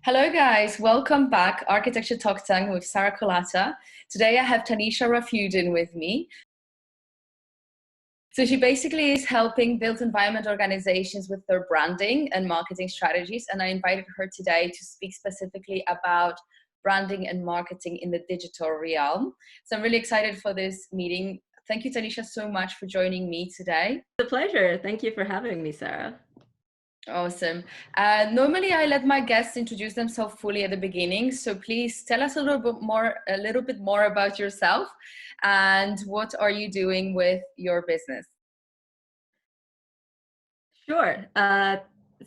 Hello guys, welcome back. Architecture Talk Tank with Sarah Colata. Today I have Tanisha Rafudin with me. So she basically is helping built environment organizations with their branding and marketing strategies. And I invited her today to speak specifically about branding and marketing in the digital realm. So I'm really excited for this meeting. Thank you, Tanisha, so much for joining me today. It's a pleasure. Thank you for having me, Sarah. Awesome. Normally, I let my guests introduce themselves fully at the beginning. So please tell us a little bit more about yourself, and what are you doing with your business? Sure.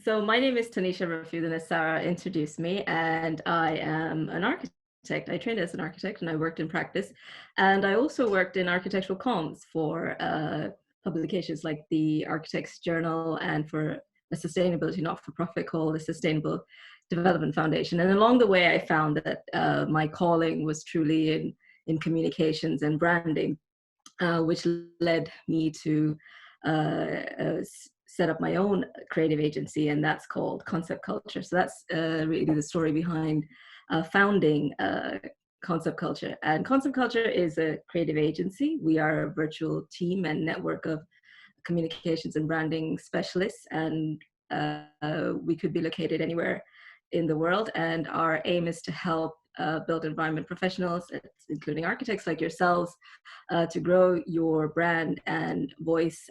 So my name is Tanisha Rafudin, as Sarah introduced me, and I am an architect. I trained as an architect and I worked in practice. And I also worked in architectural comms for publications like the Architects Journal and for a sustainability not-for-profit called the Sustainable Development Foundation. And along the way, I found that my calling was truly in communications and branding, which led me to set up my own creative agency, and that's called Concept Culture. So that's really the story behind founding Concept Culture. And Concept Culture is a creative agency. We are a virtual team and network of communications and branding specialists, and we could be located anywhere in the world. And our aim is to help built environment professionals, including architects like yourselves, to grow your brand and voice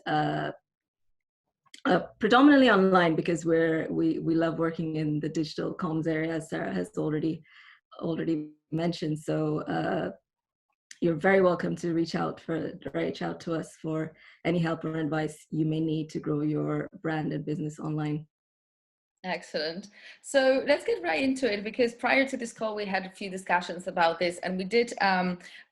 predominantly online, because we love working in the digital comms area, as Sarah has already mentioned. So you're very welcome to reach out to us for any help or advice you may need to grow your brand and business online. Excellent. So let's get right into it, because prior to this call, we had a few discussions about this, and we did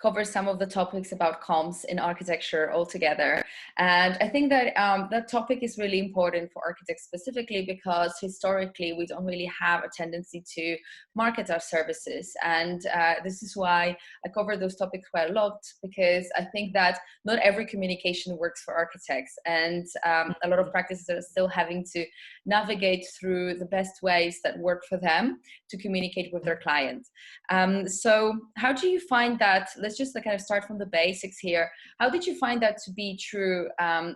cover some of the topics about comms in architecture altogether. And I think that that topic is really important for architects specifically, because historically we don't really have a tendency to market our services. And this is why I cover those topics quite a lot, because I think that not every communication works for architects, and a lot of practices are still having to navigate through the best ways that work for them to communicate with their clients. So how do you find that? Let's just kind of start from the basics here. How did you find that to be true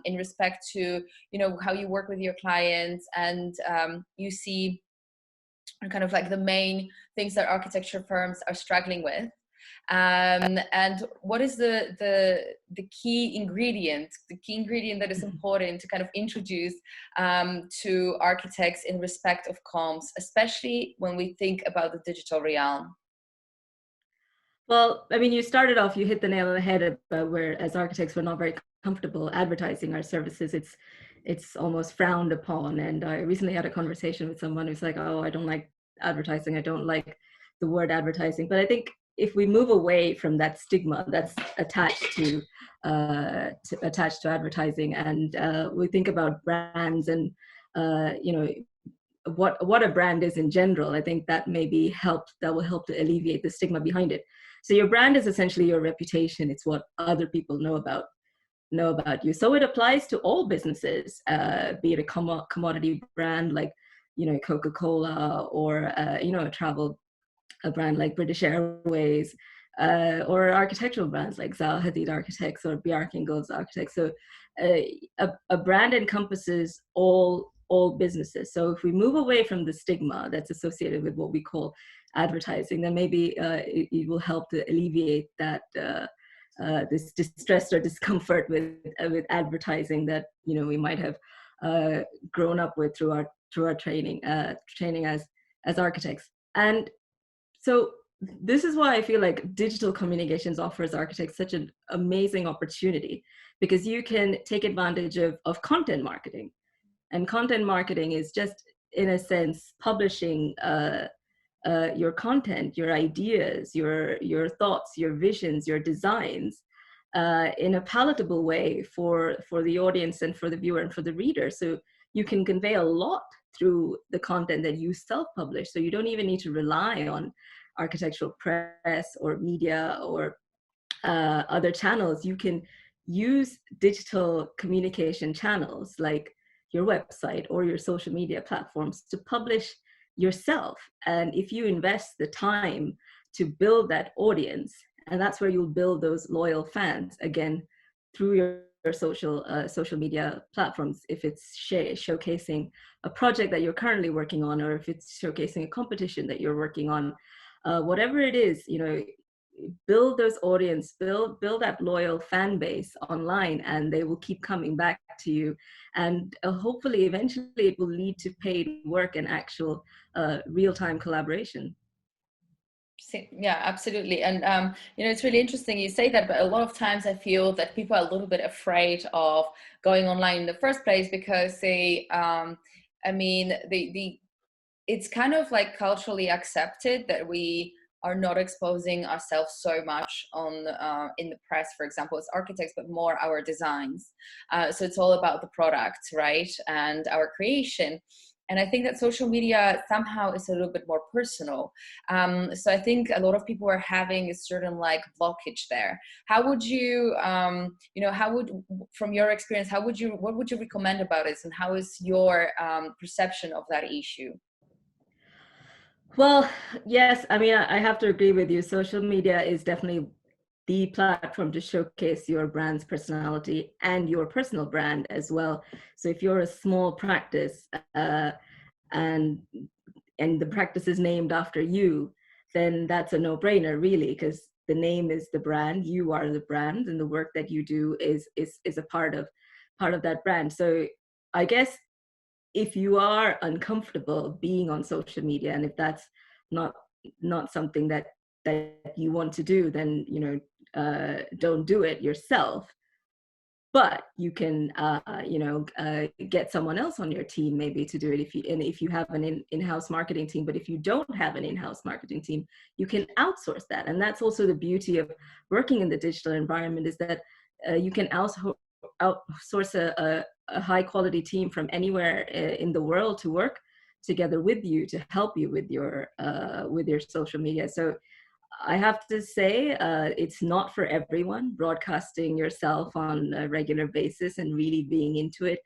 in respect to, how you work with your clients, and you see kind of like the main things that architecture firms are struggling with? And what is the key ingredient that is important to kind of introduce to architects in respect of comms, especially when we think about the digital realm? Well, I mean, you started off, you hit the nail on the head about where, as architects, we're not very comfortable advertising our services. It's almost frowned upon. And I recently had a conversation with someone who's like, "Oh, I don't like advertising. I don't like the word advertising." But I think if we move away from that stigma that's attached to advertising, and we think about brands and what a brand is in general, I think that will help to alleviate the stigma behind it. So your brand is essentially your reputation. It's what other people know about you. So it applies to all businesses, be it a commodity brand like Coca-Cola, or a brand like British Airways, or architectural brands like Zaha Hadid Architects or Bjarke Ingels Architects. So a brand encompasses all businesses. So if we move away from the stigma that's associated with what we call advertising, then maybe it will help to alleviate that this distress or discomfort with advertising that we might have grown up with through our training as architects. And so this is why I feel like digital communications offers architects such an amazing opportunity, because you can take advantage of content marketing. And content marketing is just, in a sense, publishing your content, your ideas, your thoughts, your visions, your designs in a palatable way for the audience and for the viewer and for the reader. So you can convey a lot through the content that you self-publish. So you don't even need to rely on architectural press or media or other channels. You can use digital communication channels like your website or your social media platforms to publish yourself. And if you invest the time to build that audience, and that's where you'll build those loyal fans, again, through your social media platforms. If it's showcasing a project that you're currently working on, or if it's showcasing a competition that you're working on, whatever it is, you know, build those audience, build that loyal fan base online, and they will keep coming back to you. And hopefully eventually it will lead to paid work and actual real-time collaboration. Yeah, absolutely. And, you know, it's really interesting you say that, but a lot of times I feel that people are a little bit afraid of going online in the first place because they, I mean, it's kind of like culturally accepted that we are not exposing ourselves so much on in the press, for example, as architects, but more our designs. So it's all about the product, right? And our creation. And I think that social media somehow is a little bit more personal. So I think a lot of people are having a certain like blockage there. How would you, you know, how would, from your experience, what would you recommend about it? And how is your perception of that issue? Well, yes, I mean, I have to agree with you. Social media is definitely the platform to showcase your brand's personality and your personal brand as well. So if you're a small practice, and the practice is named after you, then that's a no-brainer, really, because the name is the brand, you are the brand, and the work that you do is a part of that brand. So I guess if you are uncomfortable being on social media, and if that's not something that you want to do, then don't do it yourself. But you can get someone else on your team maybe to do it, if you have an in-house marketing team. But if you don't have an in-house marketing team, you can outsource that. And that's also the beauty of working in the digital environment, is that you can outsource a high quality team from anywhere in the world to work together with you to help you with your social media. So I have to say, it's not for everyone. Broadcasting yourself on a regular basis and really being into it,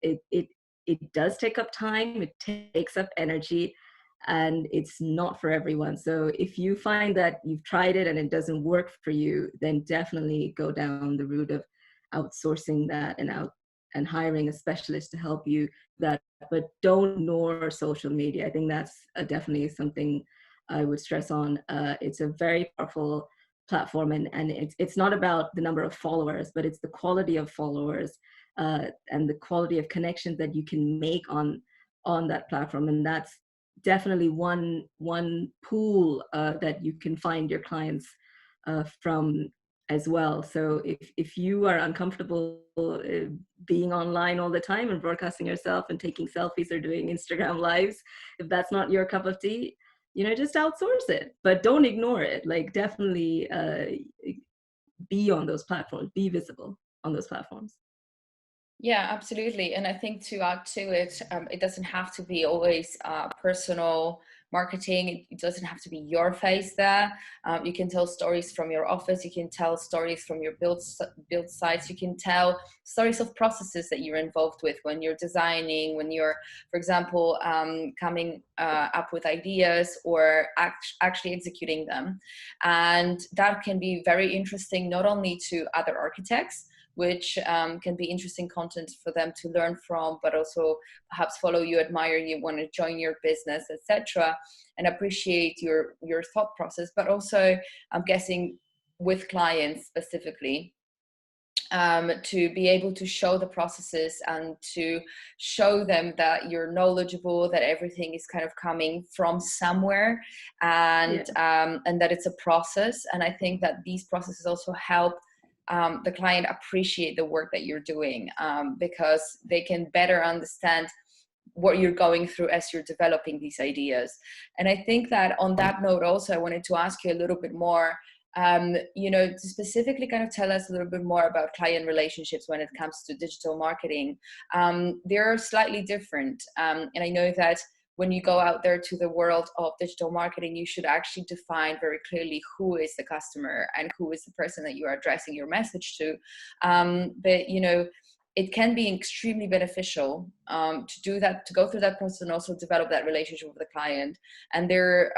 it does take up time, it takes up energy, and it's not for everyone. So if you find that you've tried it and it doesn't work for you, then definitely go down the route of outsourcing that and hiring a specialist to help you that. But don't ignore social media. I think that's definitely something I would stress on. It's a very powerful platform, and it's not about the number of followers, but it's the quality of followers, and the quality of connections that you can make on that platform. And that's definitely one pool that you can find your clients from as well. So if you are uncomfortable being online all the time and broadcasting yourself and taking selfies or doing Instagram lives, if that's not your cup of tea, just outsource it, but don't ignore it. Like, definitely be on those platforms, be visible on those platforms. Yeah, absolutely. And I think to add to it, it doesn't have to be always personal marketing. It doesn't have to be your face there. You can tell stories from your office. You can tell stories from your build sites. You can tell stories of processes that you're involved with when you're designing, when you're, for example, coming up with ideas or actually executing them. And that can be very interesting, not only to other architects, which can be interesting content for them to learn from, but also perhaps follow you, admire you, want to join your business, etc., and appreciate your thought process. But also, I'm guessing with clients specifically, to be able to show the processes and to show them that you're knowledgeable, that everything is kind of coming from somewhere, and and that it's a process. And I think that these processes also help the client appreciate the work that you're doing, because they can better understand what you're going through as you're developing these ideas. And I think that on that note also, I wanted to ask you a little bit more, to specifically kind of tell us a little bit more about client relationships when it comes to digital marketing. They're slightly different. And I know that when you go out there to the world of digital marketing, you should actually define very clearly who is the customer and who is the person that you are addressing your message to. But it can be extremely beneficial to do that, to go through that process and also develop that relationship with the client. And there,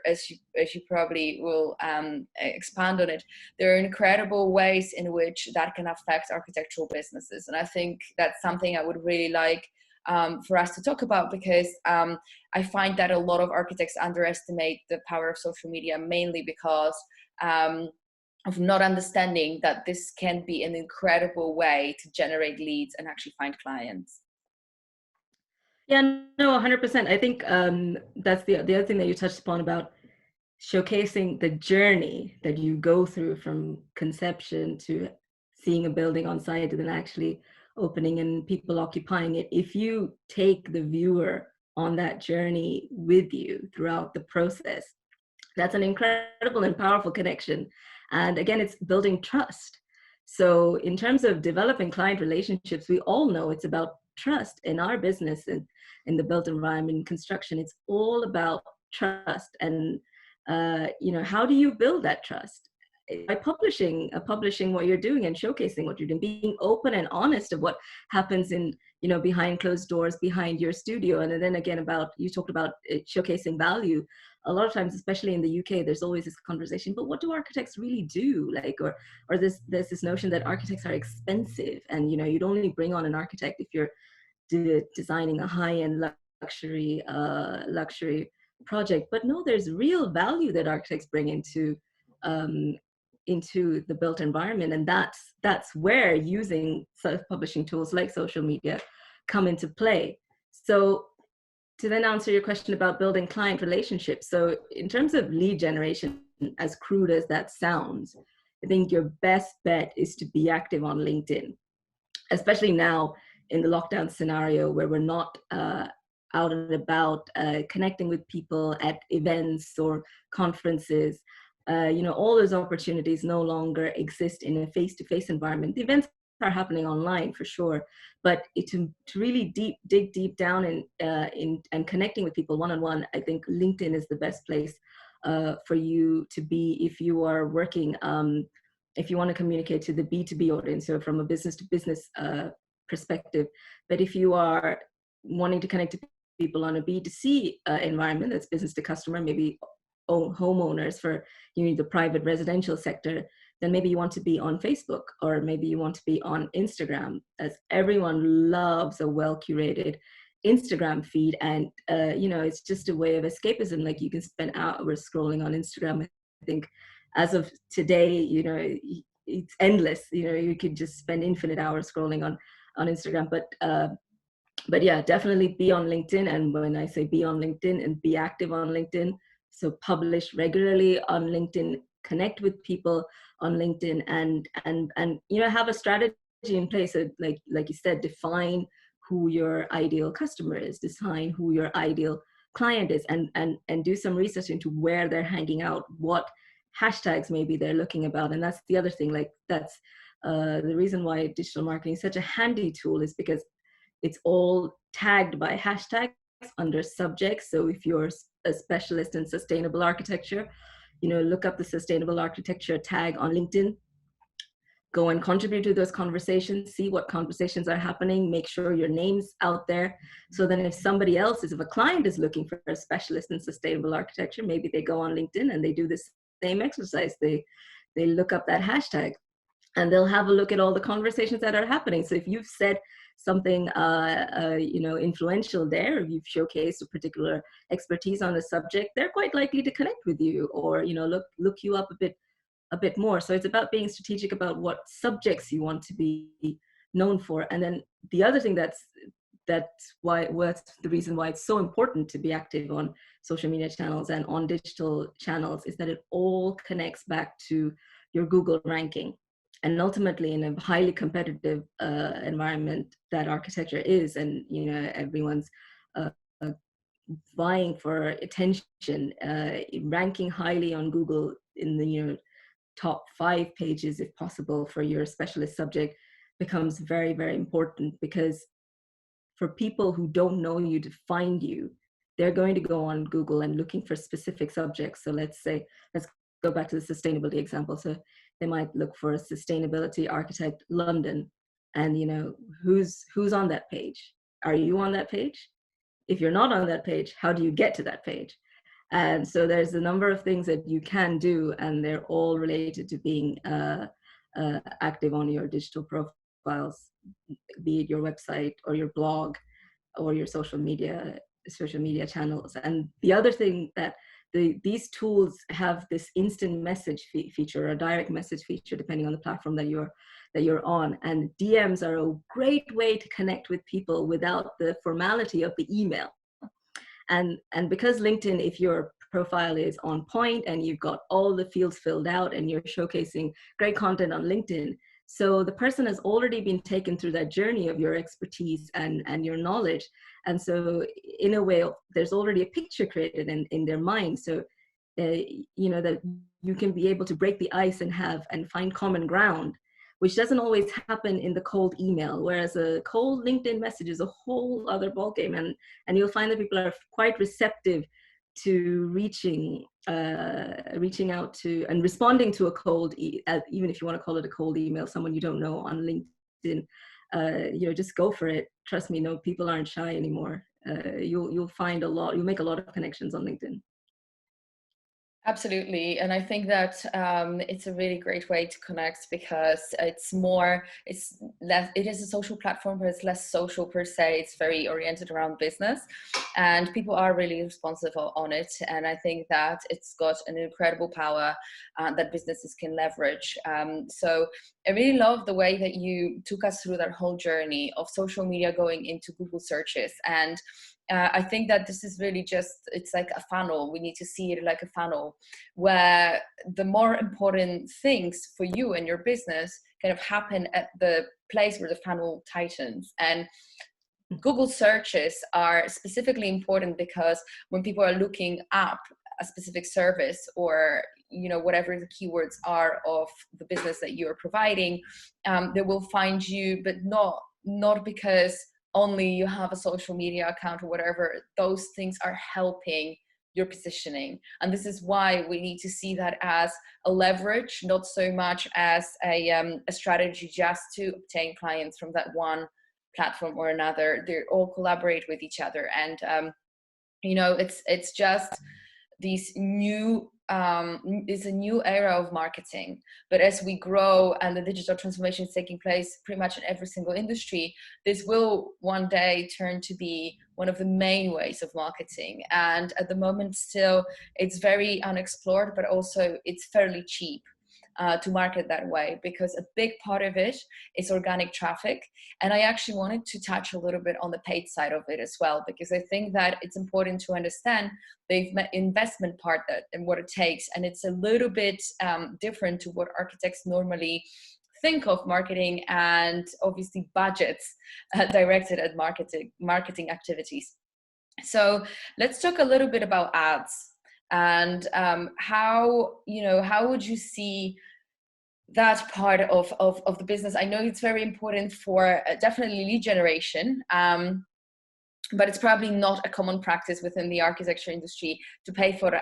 as you probably will expand on it, there are incredible ways in which that can affect architectural businesses. And I think that's something I would really like for us to talk about, because I find that a lot of architects underestimate the power of social media, mainly because of not understanding that this can be an incredible way to generate leads and actually find clients. Yeah, no, 100%. I think that's the other thing that you touched upon about showcasing the journey that you go through from conception to seeing a building on site and then actually opening and people occupying it. If you take the viewer on that journey with you throughout the process, that's an incredible and powerful connection. And again, it's building trust. So in terms of developing client relationships, we all know it's about trust in our business and in the built environment, construction. It's all about trust. And how do you build that trust? By publishing what you're doing and showcasing what you're doing, being open and honest of what happens in, behind closed doors, behind your studio. And then again, you talked about showcasing value. A lot of times, especially in the UK, there's always this conversation, but what do architects really do? Or there's this notion that architects are expensive, and you'd only bring on an architect if you're designing a high-end luxury project. But no, there's real value that architects bring into the built environment, and that's where using self-publishing tools like social media come into play. So to then answer your question about building client relationships, so in terms of lead generation, as crude as that sounds, I think your best bet is to be active on LinkedIn, especially now in the lockdown scenario where we're not out and about connecting with people at events or conferences. All those opportunities no longer exist in a face-to-face environment. The events are happening online for sure, but to really dig deep down in connecting with people one-on-one, I think LinkedIn is the best place for you to be if you are working, if you want to communicate to the B2B audience, so from a business to business perspective. But if you are wanting to connect to people on a B2C environment, that's business to customer, maybe homeowners for the private residential sector, then maybe you want to be on Facebook, or maybe you want to be on Instagram, as everyone loves a well-curated Instagram feed. And it's just a way of escapism. Like, you can spend hours scrolling on Instagram. I think as of today, it's endless. You could just spend infinite hours scrolling on Instagram. But yeah, definitely be on LinkedIn. And when I say be on LinkedIn, and be active on LinkedIn, so publish regularly on LinkedIn, connect with people on LinkedIn, and have a strategy in place. So like you said, define who your ideal customer is, define who your ideal client is, and do some research into where they're hanging out, what hashtags maybe they're looking about. And that's the other thing, like that's the reason why digital marketing is such a handy tool, is because it's all tagged by hashtags under subjects. So if you're a specialist in sustainable architecture, look up the sustainable architecture tag on LinkedIn, go and contribute to those conversations, see what conversations are happening, make sure your name's out there. So then if somebody else if a client is looking for a specialist in sustainable architecture, maybe they go on LinkedIn and they do the same exercise. They look up that hashtag, and they'll have a look at all the conversations that are happening. So if you've said something influential there, if you've showcased a particular expertise on a subject, they're quite likely to connect with you, or look you up a bit more. So it's about being strategic about what subjects you want to be known for. And then the other thing that's the reason why it's so important to be active on social media channels and on digital channels, is that it all connects back to your Google ranking. And ultimately, in a highly competitive environment that architecture is, and everyone's vying for attention, ranking highly on Google in the top 5 pages, if possible, for your specialist subject becomes very, very important. Because for people who don't know you to find you, they're going to go on Google and looking for specific subjects. So let's go back to the sustainability example. So they might look for a sustainability architect London. And, who's on that page? Are you on that page? If you're not on that page, how do you get to that page? And so there's a number of things that you can do, and they're all related to being active on your digital profiles, be it your website or your blog or your social media channels. And the other thing that these tools have this instant message feature or direct message feature, depending on the platform that you're on. And DMs are a great way to connect with people without the formality of the email. And because LinkedIn, if your profile is on point and you've got all the fields filled out and you're showcasing great content on LinkedIn, so the person has already been taken through that journey of your expertise and your knowledge. And so in a way, there's already a picture created in their mind. So, that you can be able to break the ice and find common ground, which doesn't always happen in the cold email, whereas a cold LinkedIn message is a whole other ballgame. And you'll find that people are quite receptive to reaching out to and responding to a cold, even if you want to call it a cold email, someone you don't know on LinkedIn. Just go for it. Trust me, no, people aren't shy anymore. You'll make a lot of connections on LinkedIn. Absolutely. And I think that it's a really great way to connect, because it is a social platform, but it's less social per se. It's very oriented around business, and people are really responsive on it. And I think that it's got an incredible power that businesses can leverage. So I really love the way that you took us through that whole journey of social media going into Google searches. And I think that this is really it's like a funnel. We need to see it like a funnel, where the more important things for you and your business kind of happen at the place where the funnel tightens. And Google searches are specifically important because when people are looking up a specific service, or whatever the keywords are of the business that you're providing, they will find you, but not because only you have a social media account or whatever. Those things are helping your positioning. And this is why we need to see that as a leverage, not so much as a strategy just to obtain clients from that one platform or another. They all collaborate with each other. And, it's just these new it's a new era of marketing. But as we grow and the digital transformation is taking place pretty much in every single industry, this will one day turn to be one of the main ways of marketing. And at the moment still it's very unexplored, but also it's fairly cheap to market that way, because a big part of it is organic traffic. And I actually wanted to touch a little bit on the paid side of it as well, because I think that it's important to understand the investment part and what it takes. And it's a little bit different to what architects normally think of marketing, and obviously budgets directed at marketing activities. So let's talk a little bit about ads. And how would you see that part of the business? I know it's very important for definitely lead generation, but it's probably not a common practice within the architecture industry to pay for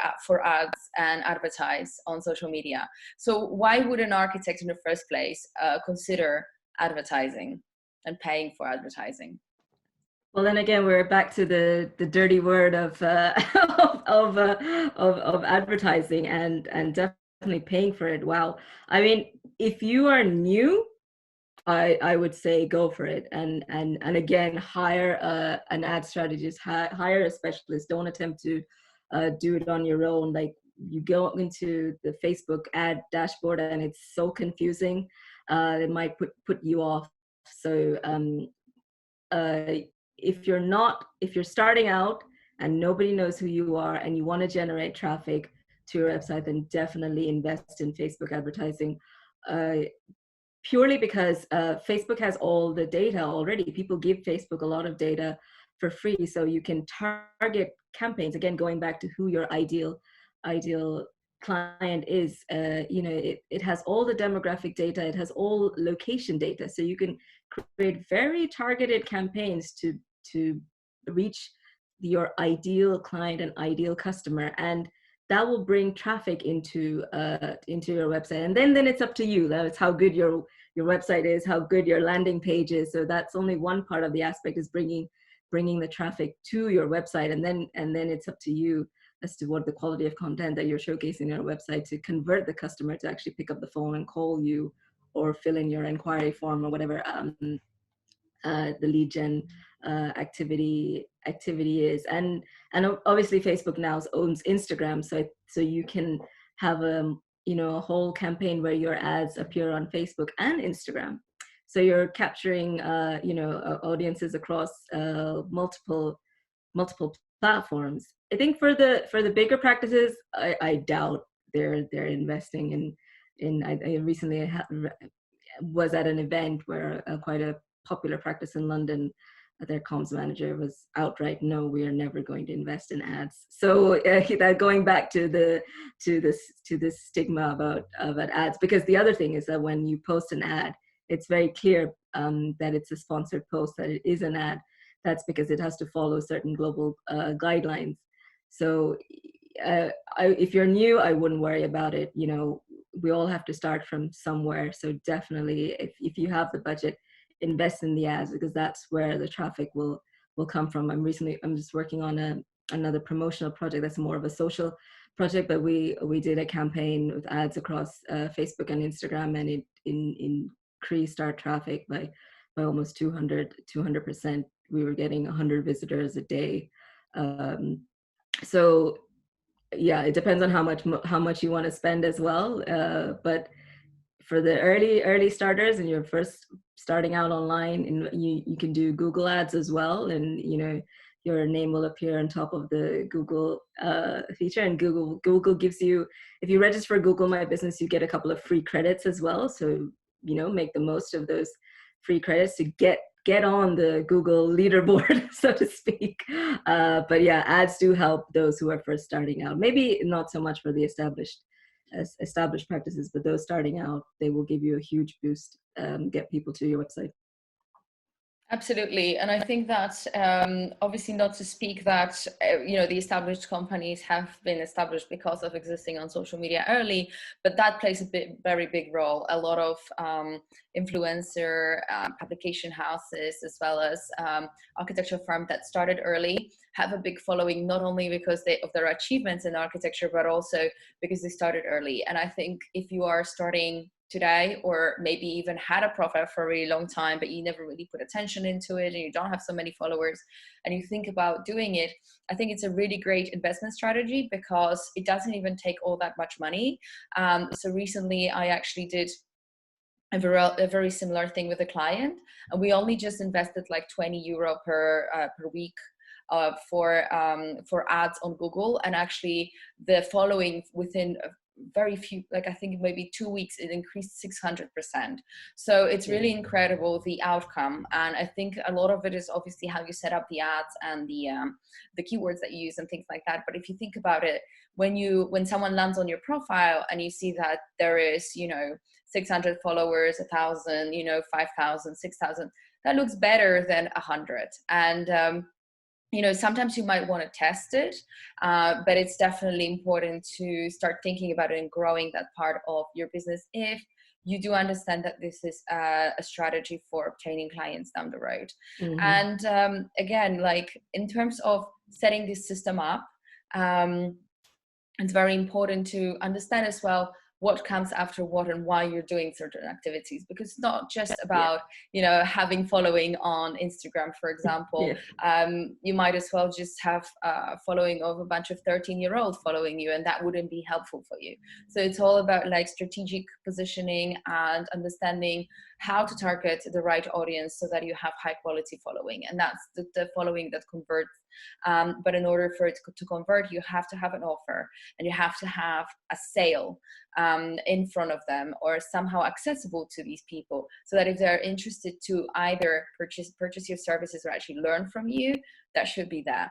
ads and advertise on social media. So why would an architect in the first place consider advertising and paying for advertising? Well, then again, we're back to the dirty word of of advertising and definitely paying for it. Wow. I mean, if you are new, I would say go for it, and again, hire an ad strategist, hire a specialist. Don't attempt to do it on your own. Like, you go into the Facebook ad dashboard and it's so confusing. It might put you off. So if you're starting out and nobody knows who you are and you want to generate traffic to your website, then definitely invest in Facebook advertising. Purely because Facebook has all the data already. People give Facebook a lot of data for free, so you can target campaigns. Again, going back to who your ideal client is, it has all the demographic data, it has all location data, so you can create very targeted campaigns to reach your ideal client and ideal customer, and that will bring traffic into your website. And then it's up to you. That's how good your your website is, how good your landing page is. So that's only one part of the aspect, is bringing the traffic to your website, and then it's up to you as to what the quality of content that you're showcasing on your website to convert the customer to actually pick up the phone and call you or fill in your inquiry form or whatever the lead gen activity is. And obviously Facebook now owns Instagram, so you can have a whole campaign where your ads appear on Facebook and Instagram, so you're capturing audiences across multiple platforms. I think for the bigger practices, I doubt they're investing in. I recently was at an event where quite a popular practice in London, their comms manager was outright, no, we are never going to invest in ads. So that going back to this stigma about ads, because the other thing is that when you post an ad, it's very clear that it's a sponsored post, that it is an ad. That's because it has to follow certain global guidelines. So if you're new, I wouldn't worry about it. We all have to start from somewhere. So definitely, if you have the budget, invest in the ads, because that's where the traffic will come from. I'm just working on another promotional project that's more of a social project, but we did a campaign with ads across Facebook and Instagram, and it increased our traffic by almost 200%. We were getting 100 visitors a day. So yeah, it depends on how much you want to spend as well. But for the early starters, and you're first starting out online, and you can do Google ads as well, and your name will appear on top of the Google feature. And Google gives you, if you register for Google My Business, you get a couple of free credits as well. So make the most of those free credits to get on the Google leaderboard, so to speak. But yeah, ads do help those who are first starting out. Maybe not so much for the established practices, but those starting out, they will give you a huge boost, get people to your website. Absolutely. And I think that obviously, not to speak that, the established companies have been established because of existing on social media early, but that plays a very big role. A lot of influencer publication houses, as well as architecture firms that started early, have a big following, not only because of their achievements in architecture, but also because they started early. And I think if you are starting today, or maybe even had a profile for a really long time, but you never really put attention into it, and you don't have so many followers, and you think about doing it, I think it's a really great investment strategy, because it doesn't even take all that much money. So recently I actually did a very similar thing with a client, and we only just invested like 20 euro per week for ads on Google, and actually the following within very few, like I think maybe 2 weeks, it increased 600%. So it's really incredible, the outcome. And I think a lot of it is obviously how you set up the ads and the keywords that you use and things like that. But if you think about it, when someone lands on your profile and you see that there is 600 followers, 1,000, 5,000, 6,000, that looks better than 100. And sometimes you might want to test it, but it's definitely important to start thinking about it and growing that part of your business, if you do understand that this is a strategy for obtaining clients down the road. Mm-hmm. And again, like in terms of setting this system up, it's very important to understand as well what comes after what and why you're doing certain activities, because it's not just about having following on Instagram, for example. You might as well just have following of a bunch of 13-year-olds following you, and that wouldn't be helpful for you. So it's all about like strategic positioning and understanding how to target the right audience so that you have high quality following, and that's the following that converts. But in order for it to convert, you have to have an offer, and you have to have a sale in front of them, or somehow accessible to these people, so that if they're interested to either purchase your services or actually learn from you, that should be there.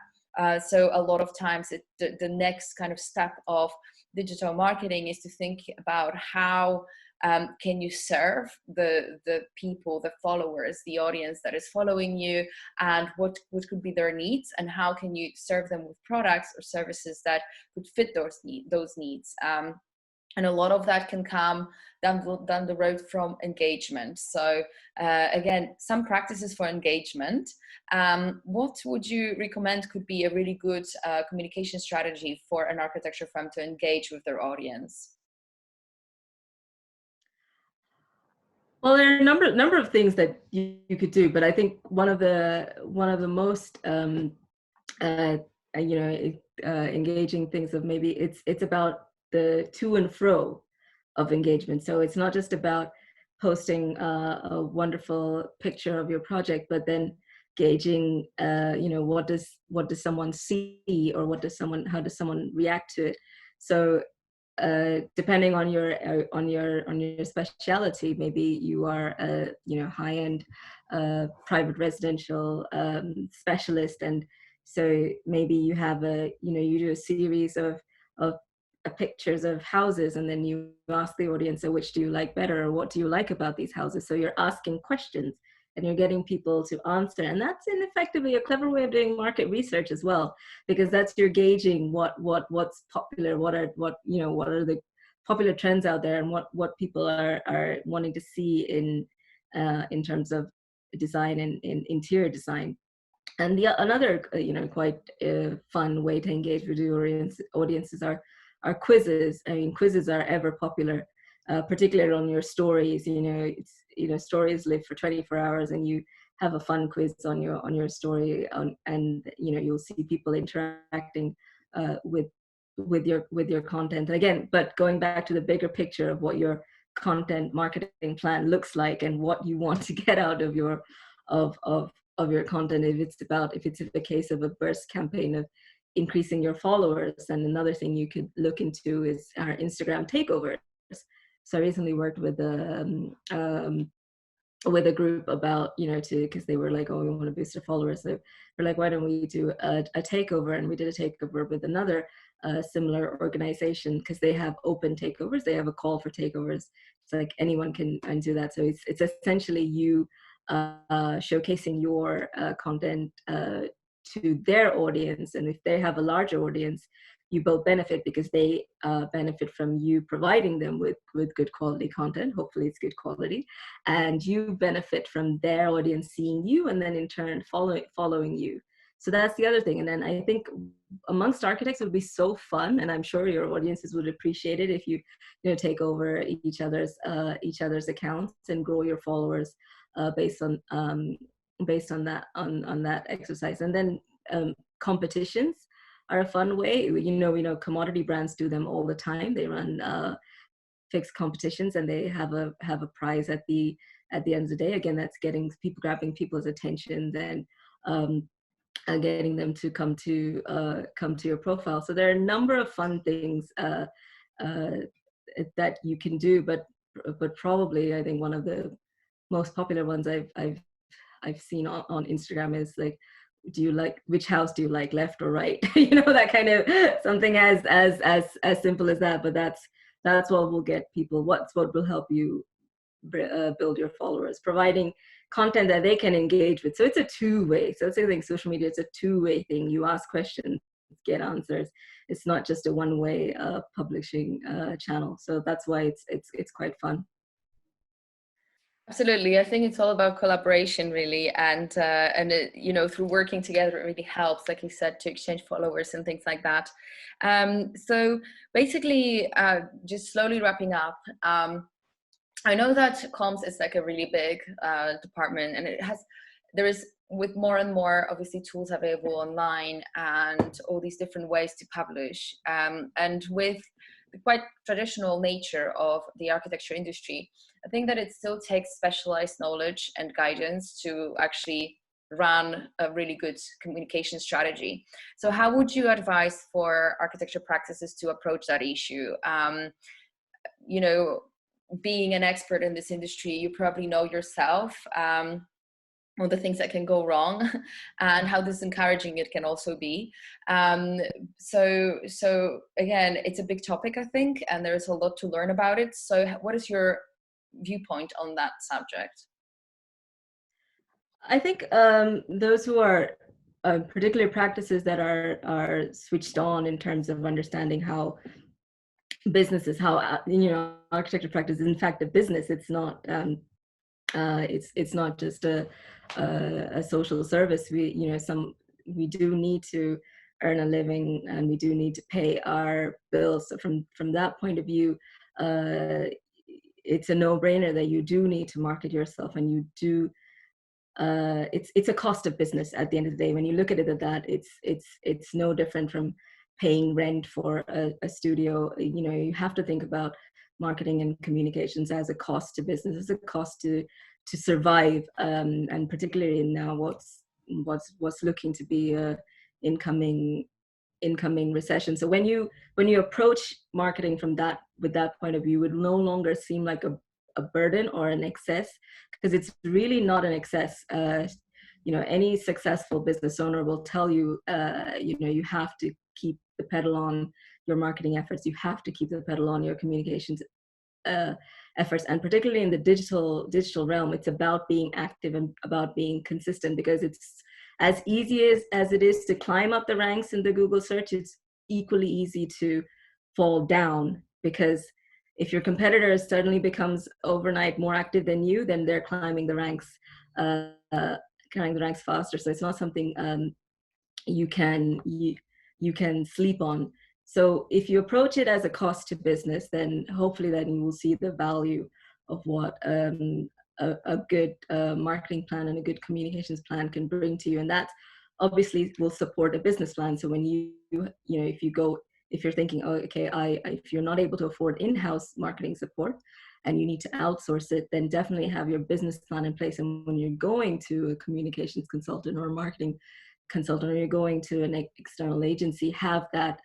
So a lot of times the next kind of step of digital marketing is to think about how can you serve the people, the followers, the audience that is following you, and what could be their needs, and how can you serve them with products or services that could fit those needs. And a lot of that can come down the road from engagement. So again, some practices for engagement. What would you recommend could be a really good communication strategy for an architecture firm to engage with their audience? Well, there are a number of things that you could do, but I think one of the most uh, engaging things of maybe it's about the to and fro of engagement. So it's not just about posting a wonderful picture of your project, but then gauging, what does someone see, or how does someone react to it. So depending on your specialty, maybe you are a high-end private residential specialist, and so maybe you have you do a series of pictures of houses, and then you ask the audience, so which do you like better, or what do you like about these houses? So you're asking questions and you're getting people to answer, and that's effectively a clever way of doing market research as well, because that's you're gauging what's popular, what are the popular trends out there, and what people are wanting to see in terms of design and in interior design. And another quite fun way to engage with your audiences are quizzes. I mean, quizzes are ever popular, particularly on your stories. Stories live for 24 hours, and you have a fun quiz on your story, and you'll see people interacting with your content. And again, but going back to the bigger picture of what your content marketing plan looks like and what you want to get out of your of your content. If it's a case of a burst campaign of increasing your followers, and another thing you could look into is our Instagram takeovers. So I recently worked with a group about, because they were like, oh, we want to boost our followers. So we're like, why don't we do a takeover? And we did a takeover with another similar organization, because they have open takeovers. They have a call for takeovers. It's like anyone can do that. So it's essentially you showcasing your content to their audience. And if they have a larger audience, you both benefit, because they benefit from you providing them with good quality content. Hopefully it's good quality, and you benefit from their audience seeing you, and then in turn following you. So that's the other thing. And then I think amongst architects, it would be so fun, and I'm sure your audiences would appreciate it, if you take over each other's accounts and grow your followers based on that exercise. And then competitions are a fun way. We know commodity brands do them all the time. They run fixed competitions, and they have a prize at the end of the day. Again, that's grabbing people's attention, then getting them to come to your profile. So there are a number of fun things that you can do, but probably I think one of the most popular ones I've seen on Instagram is like, which house do you like, left or right? That kind of something as simple as that. But that's what will get people. What will help you build your followers, providing content that they can engage with. So it's a two-way. So I think social media, it's a two-way thing. You ask questions, get answers. It's not just a one-way publishing channel. So that's why it's quite fun. Absolutely. I think it's all about collaboration, really. And through working together, it really helps, like you said, to exchange followers and things like that. So basically, just slowly wrapping up, I know that comms is like a really big department, and there is, with more and more obviously tools available online and all these different ways to publish, and with the quite traditional nature of the architecture industry, I think that it still takes specialized knowledge and guidance to actually run a really good communication strategy. So how would you advise for architecture practices to approach that issue? Being an expert in this industry, you probably know yourself all the things that can go wrong and how disencouraging it can also be. So again, it's a big topic, I think, and there's a lot to learn about it. So what is your viewpoint on that subject? I think those who are particular practices that are switched on in terms of understanding how businesses, how architecture practice is in fact a business. It's not it's not just a social service. We do need to earn a living, and we do need to pay our bills. So from that point of view, it's a no-brainer that you do need to market yourself, and you do. It's a cost of business at the end of the day. When you look at it at that, it's no different from paying rent for a studio. You have to think about marketing and communications as a cost to business, as a cost to survive, and particularly now what's looking to be a incoming recession. So when you approach marketing from that with that point of view, it would no longer seem like a burden or an excess, because it's really not an excess. Any successful business owner will tell you, you have to keep the pedal on your marketing efforts. You have to keep the pedal on your communications efforts, and particularly in the digital realm, it's about being active and about being consistent, because it's as easy as it is to climb up the ranks in the Google search, it's equally easy to fall down, because if your competitor suddenly becomes overnight more active than you, then they're climbing the ranks faster. So it's not something you can sleep on. So if you approach it as a cost to business, then hopefully then you will see the value of what a good marketing plan and a good communications plan can bring to you, and that obviously will support a business plan. So when if you're thinking, oh, okay, if you're not able to afford in-house marketing support and you need to outsource it, then definitely have your business plan in place. And when you're going to a communications consultant or a marketing consultant, or you're going to an external agency, have that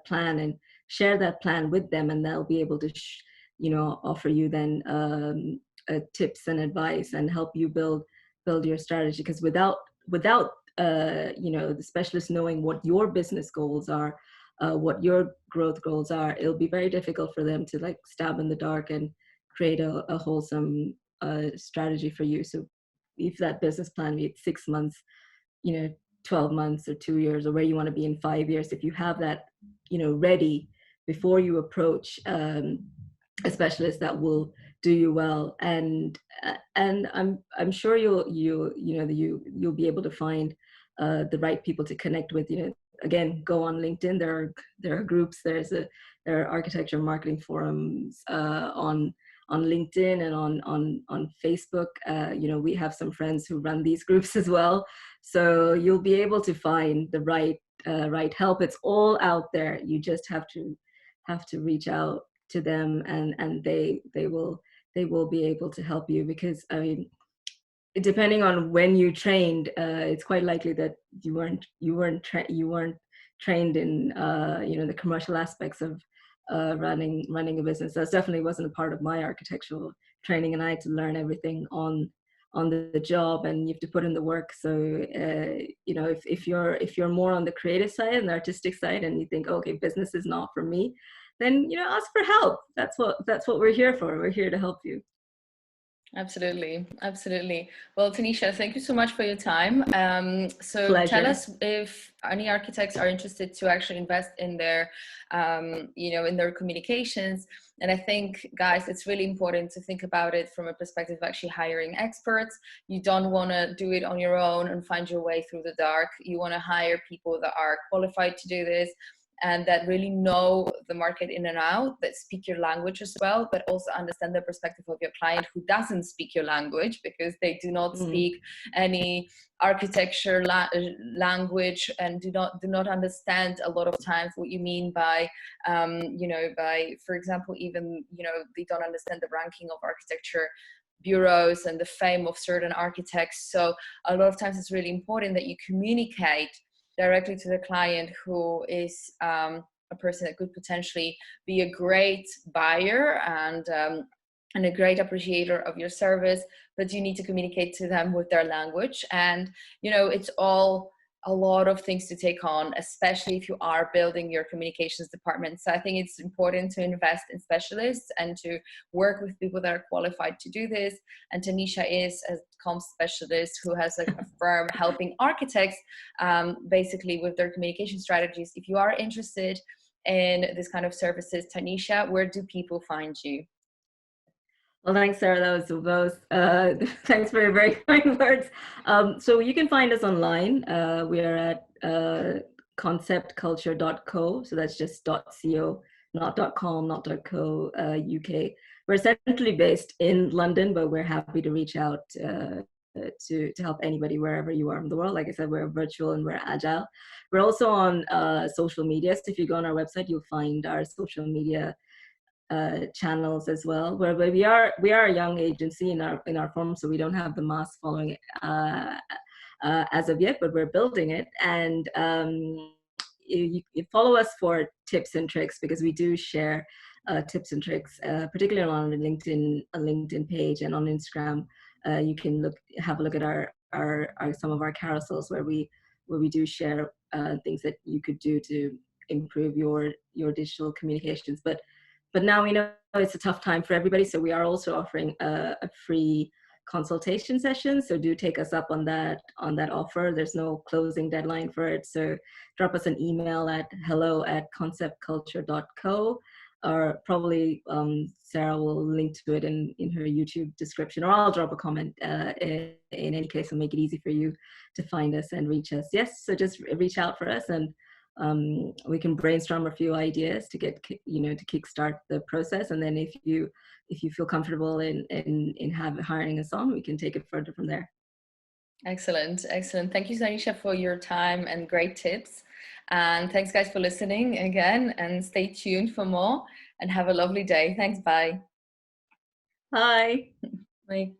plan and share that plan with them, and they'll be able to offer you then tips and advice and help you build your strategy. Because without the specialist knowing what your business goals are, what your growth goals are, it'll be very difficult for them to like stab in the dark and create a wholesome strategy for you. So if that business plan, be it 6 months, 12 months or 2 years, or where you want to be in 5 years, if you have that ready before you approach a specialist, that will do you well. And I'm sure you'll be able to find the right people to connect with. Again, go on LinkedIn. There are groups. There are architecture marketing forums on LinkedIn and on Facebook. We have some friends who run these groups as well, so you'll be able to find the right help. It's all out there. You just have to reach out to them, and they will be able to help you. Because I mean, depending on when you trained, it's quite likely that you weren't trained in the commercial aspects of running a business. That definitely wasn't a part of my architectural training, and I had to learn everything on the job, and you have to put in the work. So if you're more on the creative side and the artistic side, and you think, okay, business is not for me, then ask for help. That's what we're here for. We're here to help you. Absolutely. Well, Tanisha, thank you so much for your time. So Pleasure. Tell us if any architects are interested to actually invest in their, in their communications. And I think, guys, it's really important to think about it from a perspective of actually hiring experts. You don't want to do it on your own and find your way through the dark. You want to hire people that are qualified to do this, and that really know the market in and out, that speak your language as well, but also understand the perspective of your client who doesn't speak your language, because they do not speak any architecture language, and do not understand a lot of times what you mean by, for example, even, they don't understand the ranking of architecture bureaus and the fame of certain architects. So a lot of times it's really important that you communicate directly to the client, who is a person that could potentially be a great buyer and a great appreciator of your service, but you need to communicate to them with their language. And it's all a lot of things to take on, especially if you are building your communications department. So I think it's important to invest in specialists and to work with people that are qualified to do this. And Tanisha is a comms specialist who has a firm helping architects basically with their communication strategies. If you are interested in this kind of services. Tanisha, where do people find you? Well, thanks, Sarah. That was both. Thanks for your very kind words. So you can find us online. We are at conceptculture.co. So that's just .co, not .com, not .co, UK. We're essentially based in London, but we're happy to reach out to help anybody wherever you are in the world. Like I said, we're virtual and we're agile. We're also on social media. So if you go on our website, you'll find our social media channels as well, where we are a young agency in our form, so we don't have the mass following as of yet, but we're building it. And you follow us for tips and tricks, because we do share tips and tricks, particularly on the LinkedIn page, and on Instagram. You can have a look at our some of our carousels where we do share things that you could do to improve your digital communications. But now we know it's a tough time for everybody, so we are also offering a free consultation session. So do take us up on that offer. There's no closing deadline for it. So drop us an email at hello@conceptculture.co, or probably Sarah will link to it in her YouTube description, or I'll drop a comment. In any case, I'll make it easy for you to find us and reach us. Yes, so just reach out for us, and we can brainstorm a few ideas to get, to kickstart the process. And then if you feel comfortable in hiring us on, we can take it further from there. Excellent. Thank you, Tanisha, for your time and great tips. And thanks, guys, for listening again, and stay tuned for more, and have a lovely day. Thanks. Bye. Bye. Bye.